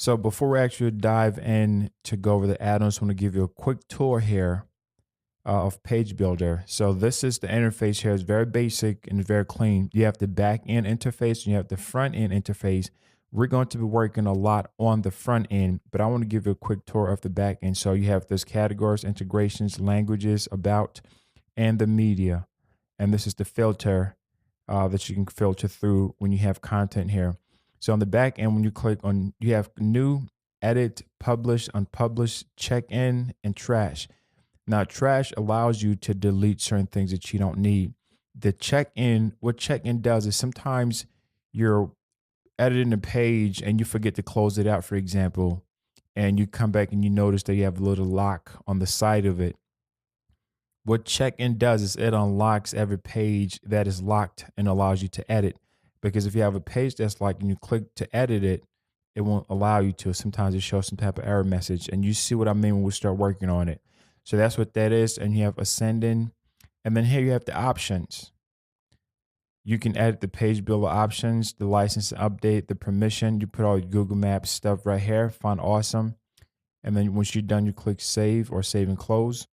So before we actually dive in to go over the add-ons, I want to give you a quick tour here of Page Builder. So this is the interface here. It's very basic and it's very clean. You have the back end interface and you have the front end interface. We're going to be working a lot on the front end, but I want to give you a quick tour of the back end. So you have this categories, integrations, languages, about, and the media. And this is the filter that you can filter through when you have content here. So on the back end, when you click on, you have new, edit, publish, unpublish, check in, and trash. Now, trash allows you to delete certain things that you don't need. The check in, what check in does is sometimes you're editing a page and you forget to close it out, for example, and you come back and you notice that you have a little lock on the side of it. What check-in does is it unlocks every page that is locked and allows you to edit. Because if you have a page that's locked and you click to edit it, it won't allow you to. Sometimes it shows some type of error message. And you see what I mean when we start working on it. So that's what that is. And you have ascending. And then here you have the options. You can edit the page builder options, the license update, the permission. You put all your Google Maps stuff right here. Find awesome. And then once you're done, you click save or save and close.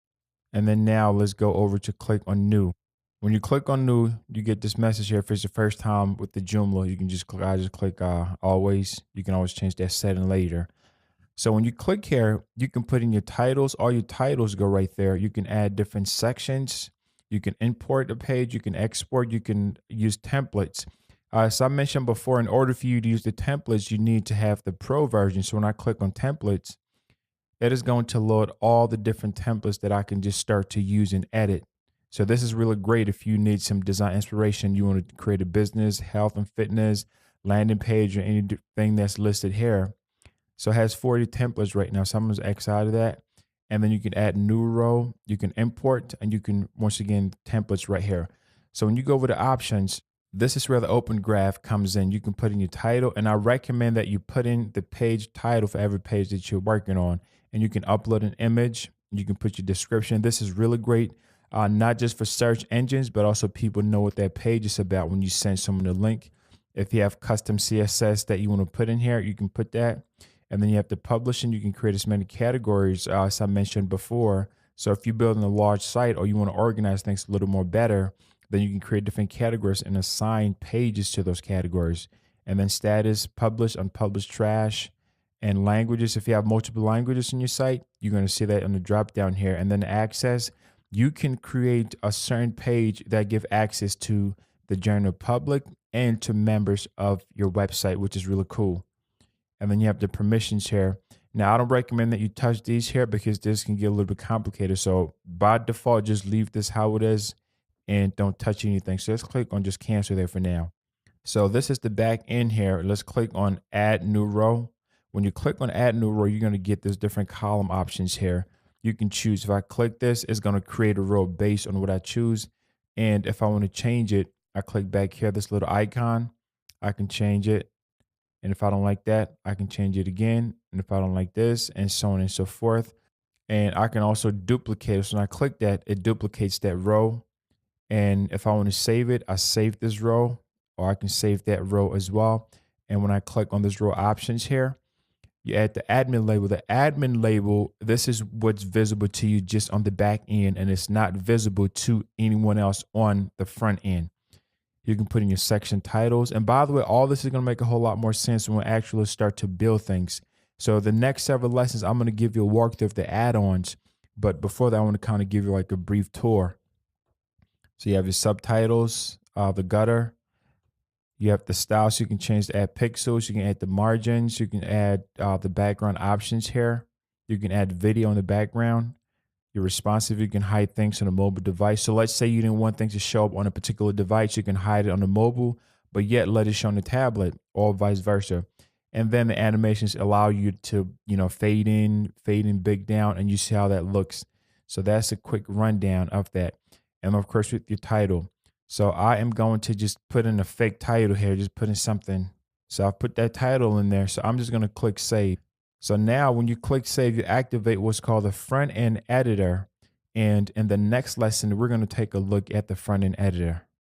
And then now let's go over to click on new. When you click on new, you get this message here. If it's your first time with the Joomla, you can just click, I just click always. You can always change that setting later. So when you click here, you can put in your titles. All your titles go right there. You can add different sections. You can import a page. You can export. You can use templates. As I mentioned before, in order for you to use the templates, you need to have the pro version. So when I click on templates, it is going to load all the different templates that I can just start to use and edit. So this is really great if you need some design inspiration. You want to create a business, health and fitness, landing page, or anything that's listed here. So it has 40 templates right now. So I'm going to X out of that. And then you can add new row, you can import, and you can, once again, templates right here. So when you go over the options, this is where the open graph comes in. You can put in your title, and I recommend that you put in the page title for every page that you're working on. And you can upload an image, you can put your description. This is really great, not just for search engines, but also people know what that page is about when you send someone a link. If you have custom CSS that you want to put in here, you can put that. And then you have the publishing. You can create as many categories as I mentioned before. So if you're building a large site or you want to organize things a little more better, then you can create different categories and assign pages to those categories. And then status, publish, unpublished, trash, and languages. If you have multiple languages in your site, you're going to see that on the drop down here. And then access, you can create a certain page that give access to the general public and to members of your website, which is really cool. And then you have the permissions here. Now, I don't recommend that you touch these here because this can get a little bit complicated. So by default, just leave this how it is and don't touch anything. So let's click on just cancel there for now. So this is the back end here. Let's click on add new row. When you click on add new row, you're going to get this different column options here. You can choose. If I click this, it's going to create a row based on what I choose. And if I want to change it, I click back here, this little icon, I can change it. And if I don't like that, I can change it again. And if I don't like this, and so on and so forth. And I can also duplicate it. So when I click that, it duplicates that row. And if I want to save it, I save this row, or I can save that row as well. And when I click on this row options here, you add the admin label. The admin label, this is what's visible to you just on the back end, and it's not visible to anyone else on the front end. You can put in your section titles. And by the way, all this is going to make a whole lot more sense when we actually start to build things. So the next several lessons, I'm going to give you a walkthrough of the add-ons. But before that, I want to kind of give you like a brief tour. So you have your subtitles, the gutter. You have the styles. You can change to add pixels. You can add the margins. You can add the background options here. You can add video in the background. You're responsive. You can hide things on a mobile device. So let's say you didn't want things to show up on a particular device. You can hide it on the mobile, but yet let it show on the tablet, or vice versa. And then the animations allow you to, fade in, big down, and you see how that looks. So that's a quick rundown of that. And of course, with your title. So I am going to just put in a fake title here, just put in something. So I've put that title in there. So I'm just going to click save. So now when you click save, you activate what's called the front end editor. And in the next lesson, we're going to take a look at the front end editor.